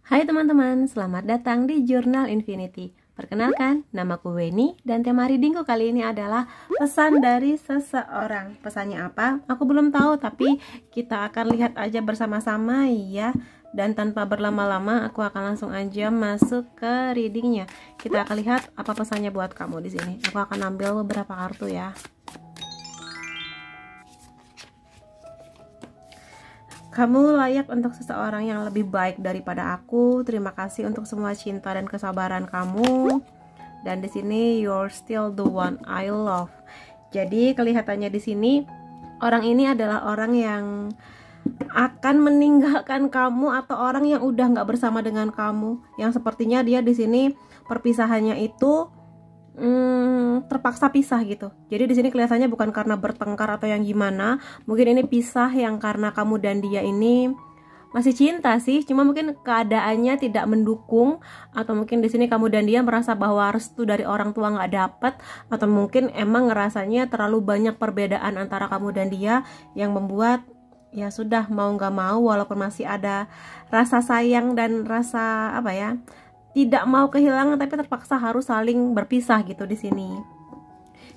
Hai teman-teman, selamat datang di Jurnal Infinity. Perkenalkan, namaku Weni dan tema readingku kali ini adalah pesan dari seseorang. Pesannya apa? Aku belum tahu, tapi kita akan lihat aja bersama-sama ya. Dan tanpa berlama-lama, aku akan langsung aja masuk ke readingnya. Kita akan lihat apa pesannya buat kamu di sini. Aku akan ambil beberapa kartu ya. Kamu layak untuk seseorang yang lebih baik daripada aku. Terima kasih untuk semua cinta dan kesabaran kamu. Dan di sini you're still the one I love. Jadi kelihatannya di sini orang ini adalah orang yang akan meninggalkan kamu atau orang yang udah nggak bersama dengan kamu. Yang sepertinya dia di sini perpisahannya itu terpaksa pisah gitu. Jadi di sini kelihatannya bukan karena bertengkar atau yang gimana. Mungkin ini pisah yang karena kamu dan dia ini masih cinta sih. Cuma mungkin keadaannya tidak mendukung, atau mungkin di sini kamu dan dia merasa bahwa restu dari orang tua nggak dapet, atau mungkin emang ngerasanya terlalu banyak perbedaan antara kamu dan dia yang membuat ya sudah mau nggak mau, walaupun masih ada rasa sayang dan rasa apa ya, tidak mau kehilangan, tapi terpaksa harus saling berpisah gitu di sini.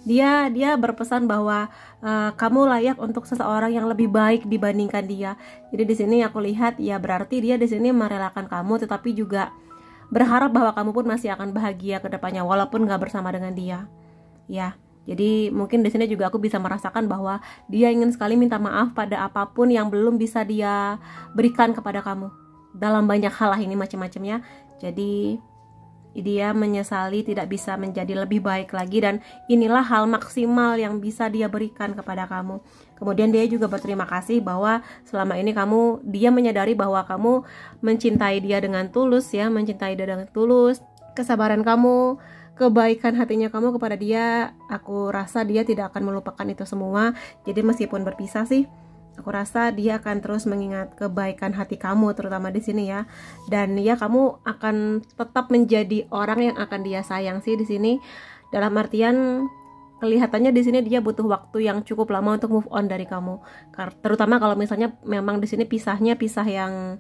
Dia berpesan bahwa kamu layak untuk seseorang yang lebih baik dibandingkan dia. Jadi di sini aku lihat ya berarti dia di sini merelakan kamu, tetapi juga berharap bahwa kamu pun masih akan bahagia ke depannya walaupun nggak bersama dengan dia. Ya. Jadi mungkin di sini juga aku bisa merasakan bahwa dia ingin sekali minta maaf pada apapun yang belum bisa dia berikan kepada kamu. Dalam banyak hal lah ini macam-macamnya. Jadi dia menyesali tidak bisa menjadi lebih baik lagi, dan inilah hal maksimal yang bisa dia berikan kepada kamu. Kemudian dia juga berterima kasih bahwa selama ini dia menyadari bahwa kamu mencintai dia dengan tulus ya, mencintai dia dengan tulus. Kesabaran kamu, kebaikan hatinya kamu kepada dia, aku rasa dia tidak akan melupakan itu semua. Jadi meskipun berpisah sih, aku rasa dia akan terus mengingat kebaikan hati kamu, terutama di sini ya. Dan ya kamu akan tetap menjadi orang yang akan dia sayang sih di sini. Dalam artian kelihatannya di sini dia butuh waktu yang cukup lama untuk move on dari kamu. Terutama kalau misalnya memang di sini pisah yang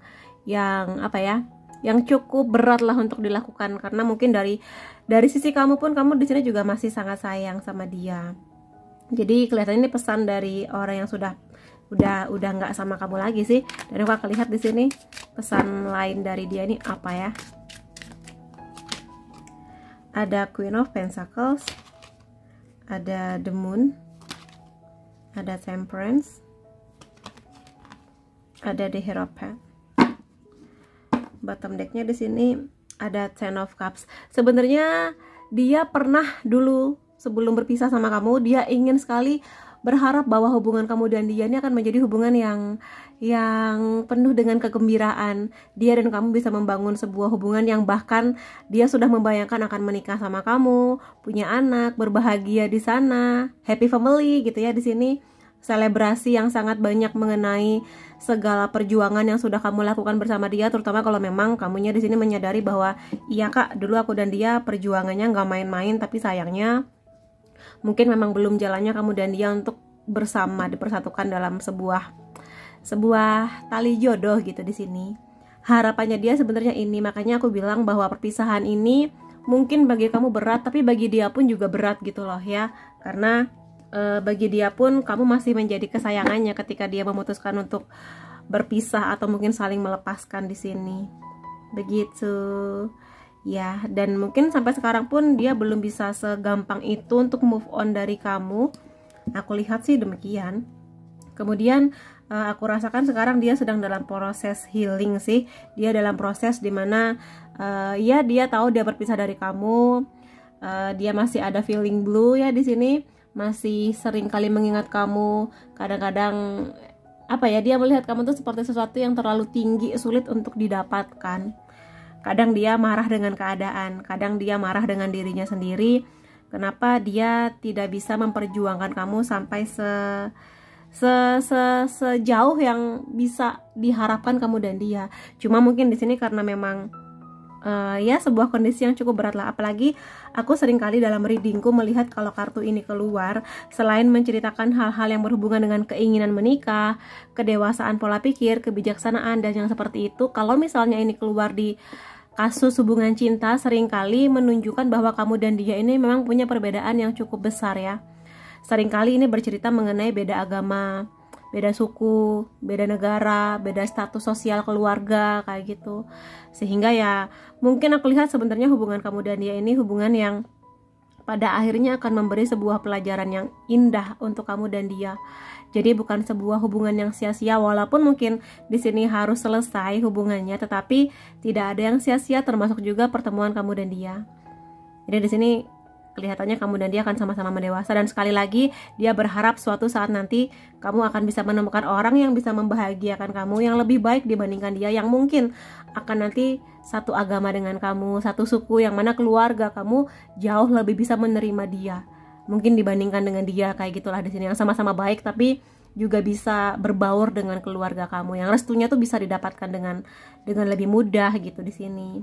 apa ya? Yang cukup berat lah untuk dilakukan, karena mungkin dari sisi kamu pun, kamu di sini juga masih sangat sayang sama dia. Jadi kelihatannya ini pesan dari orang yang udah nggak sama kamu lagi sih. Dan aku akan lihat di sini pesan lain dari dia ini apa ya. Ada Queen of Pentacles, ada The Moon, ada Temperance, ada The Hierophant. Bottom decknya di sini ada Ten of Cups. Sebenarnya dia pernah dulu sebelum berpisah sama kamu, dia ingin sekali berharap bahwa hubungan kamu dan dia ini akan menjadi hubungan yang penuh dengan kegembiraan. Dia dan kamu bisa membangun sebuah hubungan yang bahkan dia sudah membayangkan akan menikah sama kamu, punya anak, berbahagia di sana, happy family gitu ya. Di sini selebrasi yang sangat banyak mengenai segala perjuangan yang sudah kamu lakukan bersama dia, terutama kalau memang kamunya di sini menyadari bahwa iya kak, dulu aku dan dia perjuangannya nggak main-main, tapi sayangnya mungkin memang belum jalannya kamu dan dia untuk bersama dipersatukan dalam sebuah tali jodoh gitu di sini. Harapannya dia sebenarnya ini, makanya aku bilang bahwa perpisahan ini mungkin bagi kamu berat, tapi bagi dia pun juga berat gitu loh ya. Karena bagi dia pun kamu masih menjadi kesayangannya ketika dia memutuskan untuk berpisah atau mungkin saling melepaskan di sini. Begitu. Ya, dan mungkin sampai sekarang pun dia belum bisa segampang itu untuk move on dari kamu. Aku lihat sih demikian. Kemudian aku rasakan sekarang dia sedang dalam proses healing sih. Dia dalam proses dimana ya dia tahu dia berpisah dari kamu. Dia masih ada feeling blue ya di sini. Masih sering kali mengingat kamu. Kadang-kadang apa ya, dia melihat kamu tuh seperti sesuatu yang terlalu tinggi, sulit untuk didapatkan. Kadang dia marah dengan keadaan, kadang dia marah dengan dirinya sendiri. Kenapa dia tidak bisa memperjuangkan kamu sampai sejauh yang bisa diharapkan kamu dan dia. Cuma mungkin di sini karena memang ya sebuah kondisi yang cukup berat lah. Apalagi aku sering kali dalam readingku melihat kalau kartu ini keluar, selain menceritakan hal-hal yang berhubungan dengan keinginan menikah, kedewasaan pola pikir, kebijaksanaan, dan yang seperti itu, kalau misalnya ini keluar di kasus hubungan cinta, seringkali menunjukkan bahwa kamu dan dia ini memang punya perbedaan yang cukup besar ya. Seringkali ini bercerita mengenai beda agama, beda suku, beda negara, beda status sosial keluarga, kayak gitu. Sehingga ya mungkin aku lihat sebenarnya hubungan kamu dan dia ini hubungan yang pada akhirnya akan memberi sebuah pelajaran yang indah untuk kamu dan dia. Jadi bukan sebuah hubungan yang sia-sia, walaupun mungkin di sini harus selesai hubungannya, tetapi tidak ada yang sia-sia, termasuk juga pertemuan kamu dan dia. Jadi di sini kelihatannya kamu dan dia akan sama-sama mendewasa, dan sekali lagi dia berharap suatu saat nanti kamu akan bisa menemukan orang yang bisa membahagiakan kamu, yang lebih baik dibandingkan dia, yang mungkin akan nanti satu agama dengan kamu, satu suku, yang mana keluarga kamu jauh lebih bisa menerima dia mungkin dibandingkan dengan dia, kayak gitulah di sini, yang sama-sama baik tapi juga bisa berbaur dengan keluarga kamu, yang restunya tuh bisa didapatkan dengan lebih mudah gitu di sini.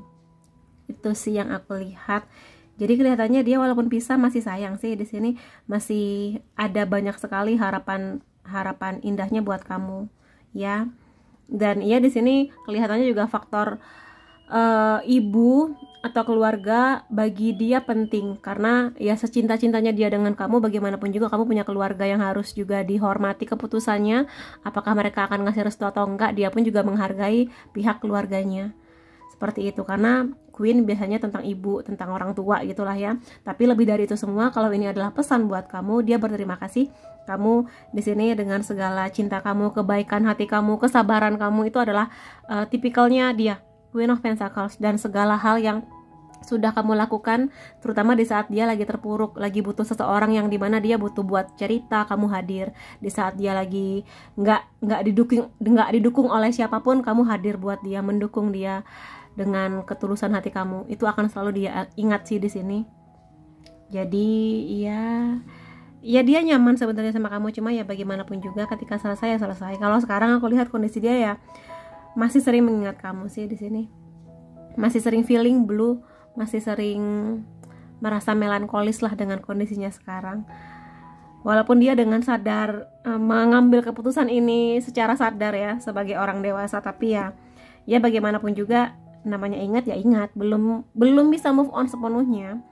Itu sih yang aku lihat. Jadi kelihatannya dia walaupun pisah masih sayang sih di sini, masih ada banyak sekali harapan indahnya buat kamu ya. Dan iya di sini kelihatannya juga faktor ibu atau keluarga bagi dia penting, karena ya secinta-cintanya dia dengan kamu, bagaimanapun juga kamu punya keluarga yang harus juga dihormati keputusannya, apakah mereka akan ngasih restu atau enggak, dia pun juga menghargai pihak keluarganya. Seperti itu, karena Queen biasanya tentang ibu, tentang orang tua gitulah ya. Tapi lebih dari itu semua, kalau ini adalah pesan buat kamu, dia berterima kasih kamu di sini dengan segala cinta kamu, kebaikan hati kamu, kesabaran kamu, itu adalah tipikalnya dia, Queen of Pentacles. Dan segala hal yang sudah kamu lakukan, terutama di saat dia lagi terpuruk, lagi butuh seseorang yang dimana dia butuh buat cerita, kamu hadir. Di saat dia lagi nggak didukung oleh siapapun, kamu hadir buat dia, mendukung dia dengan ketulusan hati kamu. Itu akan selalu dia ingat sih di sini. Jadi ya dia nyaman sebenarnya sama kamu, cuma ya bagaimanapun juga ketika selesai ya selesai. Kalau sekarang aku lihat kondisi dia ya masih sering mengingat kamu sih di sini. Masih sering feeling blue, masih sering merasa melankolis lah dengan kondisinya sekarang. Walaupun dia dengan sadar mengambil keputusan ini secara sadar ya sebagai orang dewasa, tapi ya bagaimanapun juga namanya ingat ya ingat, belum bisa move on sepenuhnya.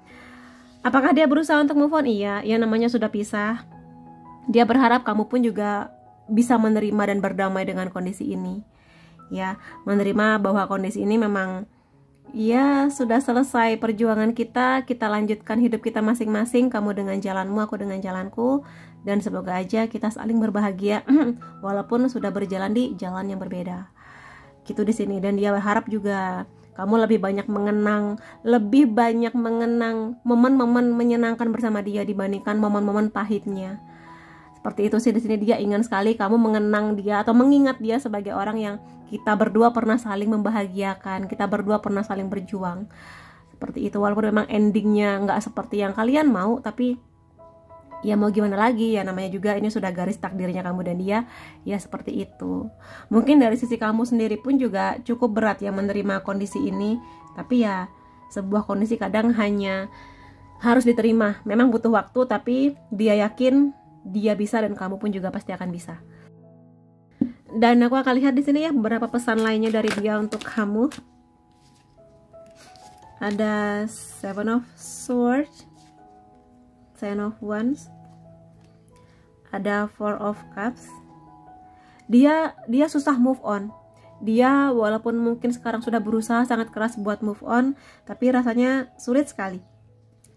Apakah dia berusaha untuk move on? Iya, ya namanya sudah pisah. Dia berharap kamu pun juga bisa menerima dan berdamai dengan kondisi ini. Ya, menerima bahwa kondisi ini memang ya sudah selesai perjuangan kita lanjutkan hidup kita masing-masing, kamu dengan jalanmu, aku dengan jalanku, dan semoga aja kita saling berbahagia walaupun sudah berjalan di jalan yang berbeda. Gitu di sini. Dan dia berharap juga kamu lebih banyak mengenang momen-momen menyenangkan bersama dia dibandingkan momen-momen pahitnya. Seperti itu sih di sini. Dia ingin sekali kamu mengenang dia atau mengingat dia sebagai orang yang kita berdua pernah saling membahagiakan, kita berdua pernah saling berjuang. Seperti itu, walaupun memang endingnya nggak seperti yang kalian mau, tapi ya mau gimana lagi, ya namanya juga ini sudah garis takdirnya kamu dan dia, ya seperti itu. Mungkin dari sisi kamu sendiri pun juga cukup berat ya menerima kondisi ini, tapi ya sebuah kondisi kadang hanya harus diterima. Memang butuh waktu, tapi dia yakin dia bisa dan kamu pun juga pasti akan bisa. Dan aku akan lihat di sini ya beberapa pesan lainnya dari dia untuk kamu. Ada Seven of Swords, Ten of Wands, ada Four of Cups. Dia susah move on. Dia walaupun mungkin sekarang sudah berusaha sangat keras buat move on, tapi rasanya sulit sekali.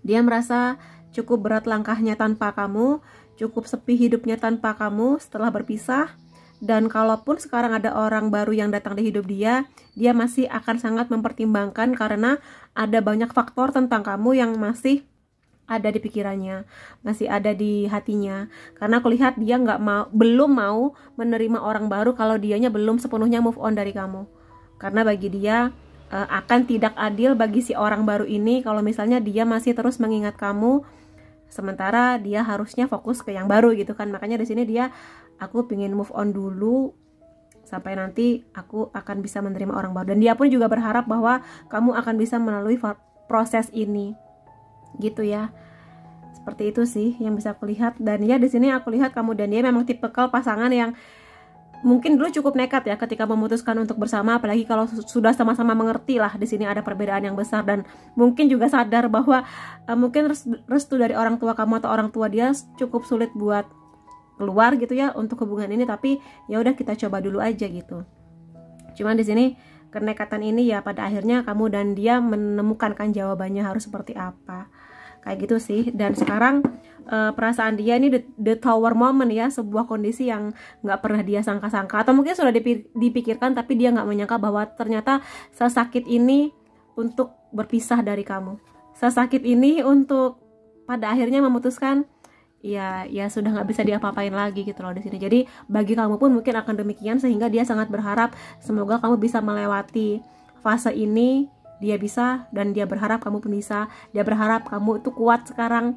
Dia merasa cukup berat langkahnya tanpa kamu, cukup sepi hidupnya tanpa kamu setelah berpisah. Dan kalaupun sekarang ada orang baru yang datang di hidup dia masih akan sangat mempertimbangkan, karena ada banyak faktor tentang kamu yang masih ada di pikirannya, masih ada di hatinya. Karena aku lihat dia belum mau menerima orang baru kalau dianya belum sepenuhnya move on dari kamu. Karena bagi dia akan tidak adil bagi si orang baru ini kalau misalnya dia masih terus mengingat kamu, sementara dia harusnya fokus ke yang baru gitu kan. Makanya di sini dia, aku pengen move on dulu sampai nanti aku akan bisa menerima orang baru. Dan dia pun juga berharap bahwa kamu akan bisa melalui proses ini, gitu ya. Seperti itu sih yang bisa aku lihat. Dan ya di sini aku lihat kamu dan dia memang tipikal pasangan yang mungkin dulu cukup nekat ya ketika memutuskan untuk bersama, apalagi kalau sudah sama-sama mengerti lah di sini ada perbedaan yang besar, dan mungkin juga sadar bahwa mungkin restu dari orang tua kamu atau orang tua dia cukup sulit buat keluar gitu ya untuk hubungan ini, tapi ya udah kita coba dulu aja gitu. Cuman di sini kenekatan ini ya pada akhirnya kamu dan dia menemukan kan jawabannya harus seperti apa. Kayak gitu sih. Dan sekarang perasaan dia ini the tower moment ya, sebuah kondisi yang nggak pernah dia sangka-sangka, atau mungkin sudah dipikirkan tapi dia nggak menyangka bahwa ternyata sesakit ini untuk berpisah dari kamu, sesakit ini untuk pada akhirnya memutuskan ya sudah nggak bisa diapa-apain lagi gitu loh di sini. Jadi bagi kamu pun mungkin akan demikian, sehingga dia sangat berharap semoga kamu bisa melewati fase ini. Dia bisa, dan dia berharap kamu pun bisa. Dia berharap kamu itu kuat sekarang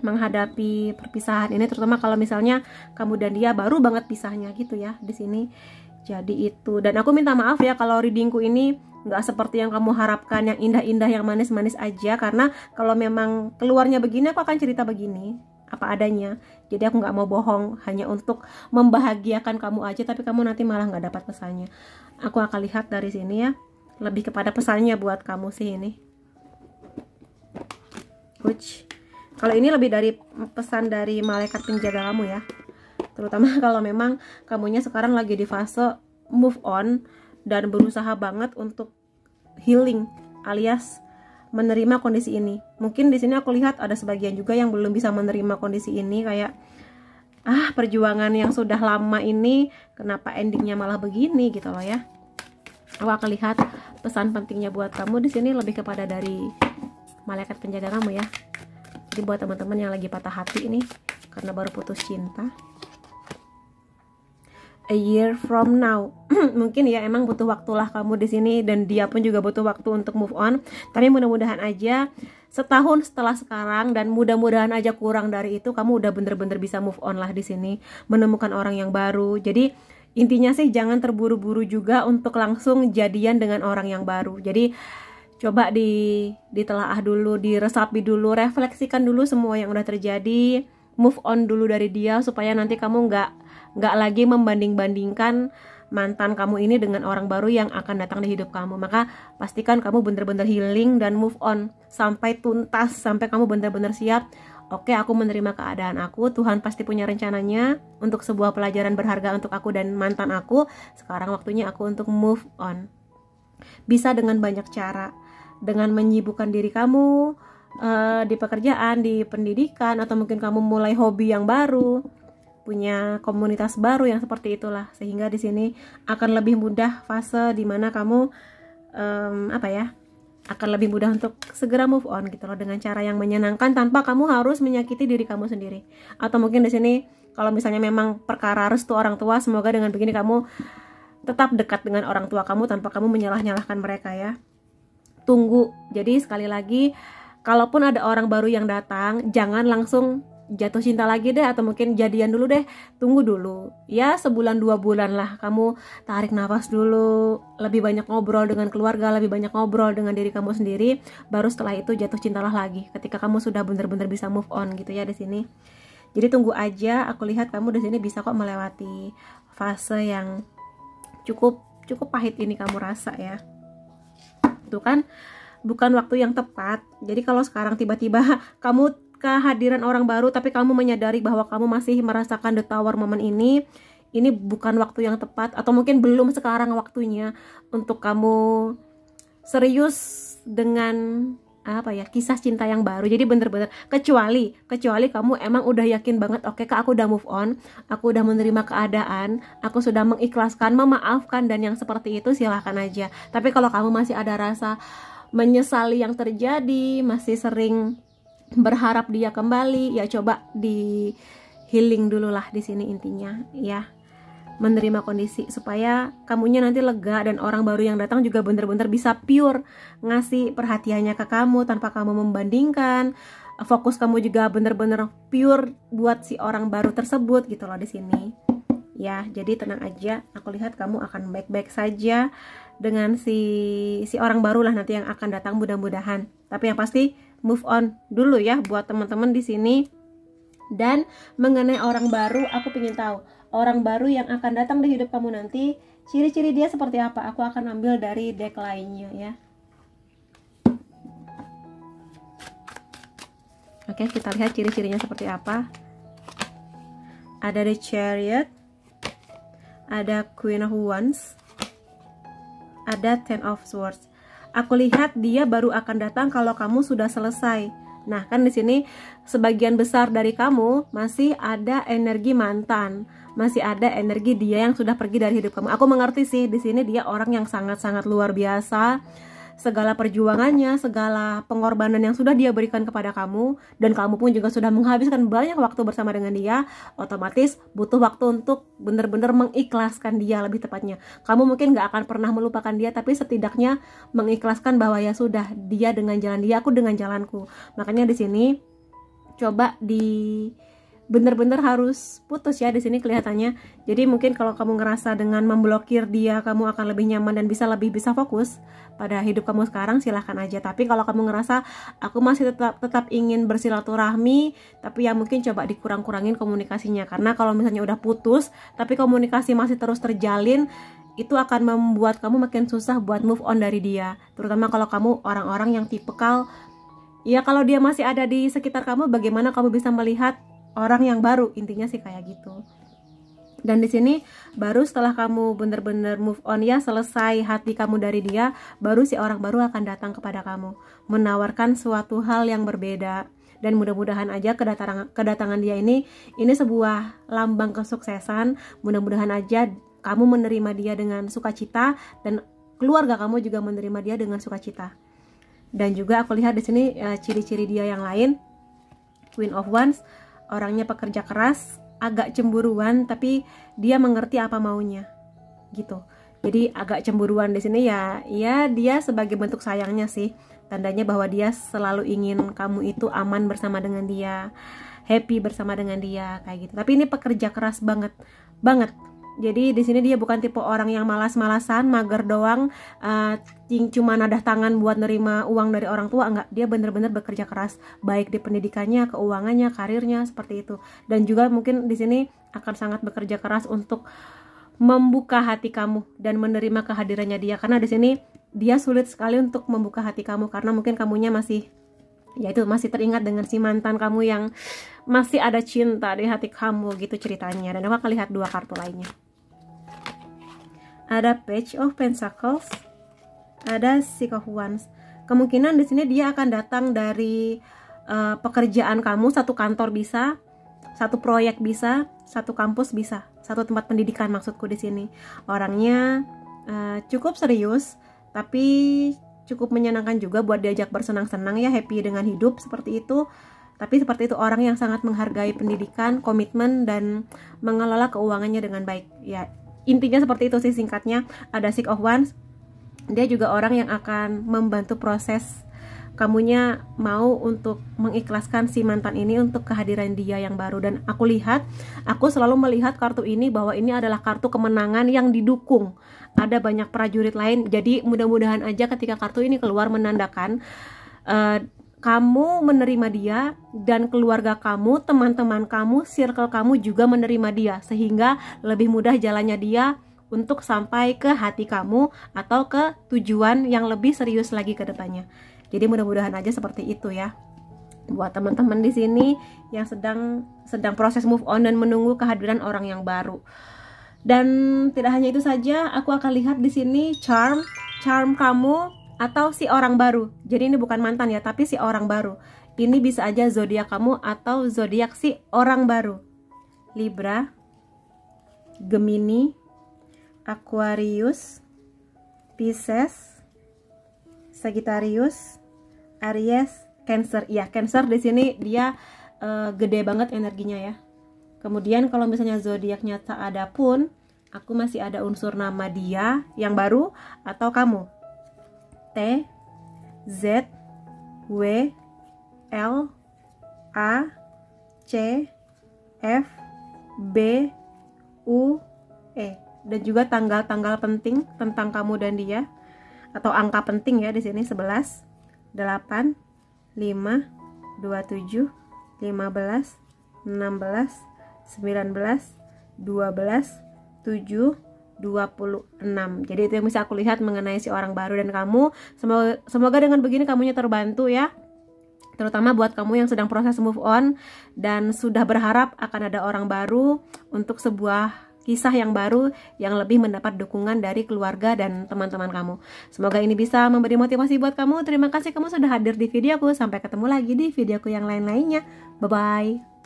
menghadapi perpisahan ini, terutama kalau misalnya kamu dan dia baru banget pisahnya gitu ya di sini. Jadi itu. Dan aku minta maaf ya kalau readingku ini nggak seperti yang kamu harapkan, yang indah-indah, yang manis-manis aja, karena kalau memang keluarnya begini aku akan cerita begini apa adanya. Jadi aku nggak mau bohong hanya untuk membahagiakan kamu aja, tapi kamu nanti malah nggak dapat pesannya. Aku akan lihat dari sini ya, lebih kepada pesannya buat kamu sih ini. Kalau ini lebih dari pesan dari malaikat penjaga kamu ya, terutama kalau memang kamunya sekarang lagi di fase move on dan berusaha banget untuk healing alias menerima kondisi ini. Mungkin di sini aku lihat ada sebagian juga yang belum bisa menerima kondisi ini, kayak perjuangan yang sudah lama ini kenapa endingnya malah begini gitu loh ya. Aku akan lihat pesan pentingnya buat kamu di sini lebih kepada dari malaikat penjaga kamu ya. Jadi buat teman-teman yang lagi patah hati ini karena baru putus cinta, a year from now, mungkin ya emang butuh waktulah kamu di sini, dan dia pun juga butuh waktu untuk move on. Tapi mudah-mudahan aja setahun setelah sekarang, dan mudah-mudahan aja kurang dari itu, kamu udah bener-bener bisa move on lah di sini, menemukan orang yang baru. Jadi intinya sih jangan terburu-buru juga untuk langsung jadian dengan orang yang baru. Jadi coba ditelaah dulu, diresapi dulu, refleksikan dulu semua yang udah terjadi, move on dulu dari dia, supaya nanti kamu nggak lagi membanding-bandingkan mantan kamu ini dengan orang baru yang akan datang di hidup kamu. Maka pastikan kamu bener-bener healing dan move on sampai tuntas, sampai kamu bener-bener siap. Oke, aku menerima keadaan aku, Tuhan pasti punya rencananya untuk sebuah pelajaran berharga untuk aku dan mantan aku. Sekarang waktunya aku untuk move on. Bisa dengan banyak cara, dengan menyibukkan diri kamu di pekerjaan, di pendidikan, atau mungkin kamu mulai hobi yang baru, punya komunitas baru yang seperti itulah, sehingga di sini akan lebih mudah fase dimana kamu akan lebih mudah untuk segera move on gitu loh, dengan cara yang menyenangkan tanpa kamu harus menyakiti diri kamu sendiri. Atau mungkin di sini kalau misalnya memang perkara restu orang tua, semoga dengan begini kamu tetap dekat dengan orang tua kamu tanpa kamu menyalah-nyalahkan mereka ya. Tunggu. Jadi sekali lagi, kalaupun ada orang baru yang datang, jangan langsung jatuh cinta lagi deh, atau mungkin jadian dulu deh. Tunggu dulu ya, sebulan 2 bulan lah, kamu tarik nafas dulu, lebih banyak ngobrol dengan keluarga, lebih banyak ngobrol dengan diri kamu sendiri, baru setelah itu jatuh cintalah lagi ketika kamu sudah benar-benar bisa move on gitu ya di sini. Jadi tunggu aja, aku lihat kamu di sini bisa kok melewati fase yang cukup pahit ini, kamu rasa ya. Itu kan bukan waktu yang tepat. Jadi kalau sekarang tiba-tiba kamu kehadiran orang baru, tapi kamu menyadari bahwa kamu masih merasakan the tower moment ini bukan waktu yang tepat, atau mungkin belum sekarang waktunya untuk kamu serius dengan kisah cinta yang baru. Jadi bener-bener kecuali kamu emang udah yakin banget, oke Kak, aku udah move on, aku udah menerima keadaan, aku sudah mengikhlaskan, memaafkan, dan yang seperti itu silahkan aja. Tapi kalau kamu masih ada rasa menyesali yang terjadi, masih sering berharap dia kembali, ya coba di healing dulu lah di sini intinya ya. Menerima kondisi supaya kamunya nanti lega, dan orang baru yang datang juga bener-bener bisa pure ngasih perhatiannya ke kamu tanpa kamu membandingkan. Fokus kamu juga bener-bener pure buat si orang baru tersebut gitu loh di sini ya. Jadi tenang aja, aku lihat kamu akan baik-baik saja dengan si orang baru lah nanti yang akan datang, mudah-mudahan. Tapi yang pasti move on dulu ya buat teman-teman di sini. Dan mengenai orang baru, aku ingin tahu orang baru yang akan datang di hidup kamu nanti, ciri-ciri dia seperti apa. Aku akan ambil dari deck lainnya ya. Oke, kita lihat ciri-cirinya seperti apa. Ada The Chariot, ada Queen of Wands, ada Ten of Swords. Aku lihat dia baru akan datang kalau kamu sudah selesai. Nah, kan di sini sebagian besar dari kamu masih ada energi mantan, masih ada energi dia yang sudah pergi dari hidup kamu. Aku mengerti sih, di sini dia orang yang sangat-sangat luar biasa. Segala perjuangannya, segala pengorbanan yang sudah dia berikan kepada kamu, dan kamu pun juga sudah menghabiskan banyak waktu bersama dengan dia, otomatis butuh waktu untuk benar-benar mengikhlaskan dia, lebih tepatnya. Kamu mungkin gak akan pernah melupakan dia, tapi setidaknya mengikhlaskan bahwa ya sudah, dia dengan jalan dia, aku dengan jalanku. Makanya di sini coba bener-bener harus putus ya di sini kelihatannya. Jadi mungkin kalau kamu ngerasa dengan memblokir dia kamu akan lebih nyaman dan lebih bisa fokus pada hidup kamu sekarang, silahkan aja. Tapi kalau kamu ngerasa aku masih tetap ingin bersilaturahmi, tapi ya mungkin coba dikurang-kurangin komunikasinya. Karena kalau misalnya udah putus tapi komunikasi masih terus terjalin, itu akan membuat kamu makin susah buat move on dari dia. Terutama kalau kamu orang-orang yang tipikal, ya kalau dia masih ada di sekitar kamu, bagaimana kamu bisa melihat orang yang baru, intinya sih kayak gitu. Dan di sini baru setelah kamu bener-bener move on ya, selesai hati kamu dari dia, baru si orang baru akan datang kepada kamu, menawarkan suatu hal yang berbeda. Dan mudah-mudahan aja kedatangan dia ini sebuah lambang kesuksesan. Mudah-mudahan aja kamu menerima dia dengan sukacita dan keluarga kamu juga menerima dia dengan sukacita. Dan juga aku lihat di sini ciri-ciri dia yang lain, Queen of Wands. Orangnya pekerja keras, agak cemburuan, tapi dia mengerti apa maunya, gitu. Jadi agak cemburuan di sini ya dia sebagai bentuk sayangnya sih, tandanya bahwa dia selalu ingin kamu itu aman bersama dengan dia, happy bersama dengan dia, kayak gitu. Tapi ini pekerja keras banget. Jadi di sini dia bukan tipe orang yang malas-malasan, mager doang, cuma nadah tangan buat nerima uang dari orang tua, enggak. Dia bener-bener bekerja keras, baik di pendidikannya, keuangannya, karirnya, seperti itu. Dan juga mungkin di sini akan sangat bekerja keras untuk membuka hati kamu dan menerima kehadirannya dia. Karena di sini dia sulit sekali untuk membuka hati kamu, karena mungkin kamunya masih teringat dengan si mantan kamu yang masih ada cinta di hati kamu, gitu ceritanya. Dan aku akan lihat dua kartu lainnya. Ada Page of Pentacles, ada Six of Wands. Kemungkinan di sini dia akan datang dari pekerjaan kamu, satu kantor bisa, satu proyek bisa, satu kampus bisa, satu tempat pendidikan maksudku di sini. Orangnya cukup serius, tapi cukup menyenangkan juga buat diajak bersenang-senang ya, happy dengan hidup seperti itu. Tapi seperti itu, orang yang sangat menghargai pendidikan, komitmen, dan mengelola keuangannya dengan baik. Ya, intinya seperti itu sih singkatnya. Ada Six of Wands. Dia juga orang yang akan membantu proses kamunya mau untuk mengikhlaskan si mantan ini untuk kehadiran dia yang baru. Dan aku selalu melihat kartu ini bahwa ini adalah kartu kemenangan yang didukung. Ada banyak prajurit lain. Jadi mudah-mudahan aja ketika kartu ini keluar menandakan kamu menerima dia, dan keluarga kamu, teman-teman kamu, circle kamu juga menerima dia, sehingga lebih mudah jalannya dia untuk sampai ke hati kamu atau ke tujuan yang lebih serius lagi ke depannya. Jadi mudah-mudahan aja seperti itu ya buat teman-teman di sini yang sedang proses move on dan menunggu kehadiran orang yang baru. Dan tidak hanya itu saja, aku akan lihat di sini charm kamu atau si orang baru. Jadi ini bukan mantan ya, tapi si orang baru. Ini bisa aja zodiak kamu atau zodiak si orang baru. Libra, Gemini, Aquarius, Pisces, Sagittarius, Aries, Cancer. Ya, Cancer di sini dia gede banget energinya ya. Kemudian kalau misalnya zodiaknya tak ada pun, aku masih ada unsur nama dia yang baru atau kamu. T, Z, W, L, A, C, F, B, U, Dan juga tanggal-tanggal penting tentang kamu dan dia, atau angka penting ya di sini: 11, 8, 5, 27, 15, 16, 19, 12, 7, 26. Jadi itu yang bisa aku lihat mengenai si orang baru dan kamu. Semoga dengan begini kamunya terbantu ya, terutama buat kamu yang sedang proses move on dan sudah berharap akan ada orang baru untuk sebuah kisah yang baru yang lebih mendapat dukungan dari keluarga dan teman-teman kamu. Semoga ini bisa memberi motivasi buat kamu. Terima kasih kamu sudah hadir di videoku. Sampai ketemu lagi di videoku yang lain-lainnya. Bye-bye.